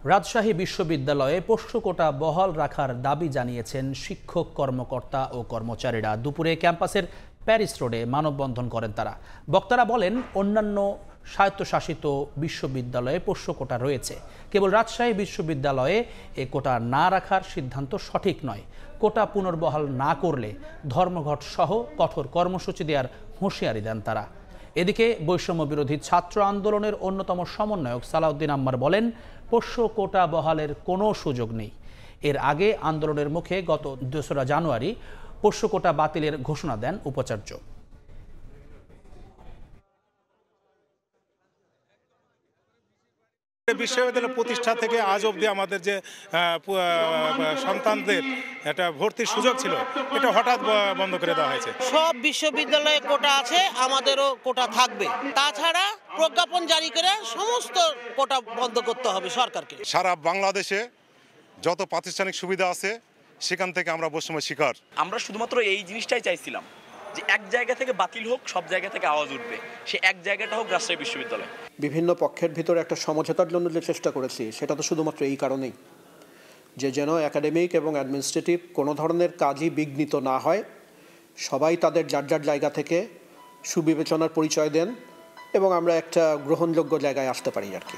রাজশাহী বিশ্ববিদ্যালয়ে পোষ্য কোটা বহাল রাখার দাবি জানিয়েছেন শিক্ষক কর্মকর্তা ও কর্মচারীরা। দুপুরে ক্যাম্পাসের প্যারিস রোডে মানববন্ধন করেন তারা। বক্তারা বলেন, অন্যান্য স্বায়ত্তশাসিত বিশ্ববিদ্যালয়ে পোষ্য কোটা রয়েছে, কেবল রাজশাহী বিশ্ববিদ্যালয়ে এ কোটা না রাখার সিদ্ধান্ত সঠিক নয়। কোটা পুনর্বহাল না করলে ধর্মঘট সহ কঠোর কর্মসূচি দেওয়ার হুঁশিয়ারি দেন তারা। এদিকে বৈষম্য বিরোধী ছাত্র আন্দোলনের অন্যতম সমন্বয়ক সালাউদ্দিন আম্মার বলেন, পোষ্য কোটা বহালের কোনো সুযোগ নেই। এর আগে আন্দোলনের মুখে গত ২রা জানুয়ারি পোষ্য কোটা বাতিলের ঘোষণা দেন উপাচার্য। বিশ্ববিদ্যালয় প্রতিষ্ঠা থেকে আজ অবধি আমাদের যে সন্তানদের একটা ভর্তির সুযোগ ছিল, এটা হঠাৎ বন্ধ করে দেওয়া হয়েছে। সব বিশ্ববিদ্যালয়ে কোটা আছে, আমাদেরও কোটা থাকবে। তাছাড়া প্রজ্ঞাপন জারি করে সমস্ত কোটা বন্ধ করতে হবে সরকারকে। সারা বাংলাদেশে যত প্রাতিষ্ঠানিক সুবিধা আছে সেখান থেকে আমরা বৈষম্যের শিকার। আমরা শুধুমাত্র এই জিনিসটাই চাইছিলাম যে এক জায়গা থেকে বাতিল হোক, সব জায়গা থেকে আওয়াজ উঠবে, সে এক জায়গাটা হোক রাজশাহী বিশ্ববিদ্যালয়। বিভিন্ন পক্ষের ভিতরে একটা সমঝোতার জন্য যে চেষ্টা করেছি সেটা তো শুধুমাত্র এই কারণেই যে যেন একাডেমিক এবং অ্যাডমিনিস্ট্রেটিভ কোনো ধরনের কাজই বিঘ্নিত না হয়, সবাই তাদের যার যার জায়গা থেকে সুবিবেচনার পরিচয় দেন এবং আমরা একটা গ্রহণযোগ্য জায়গায় আসতে পারি আর কি।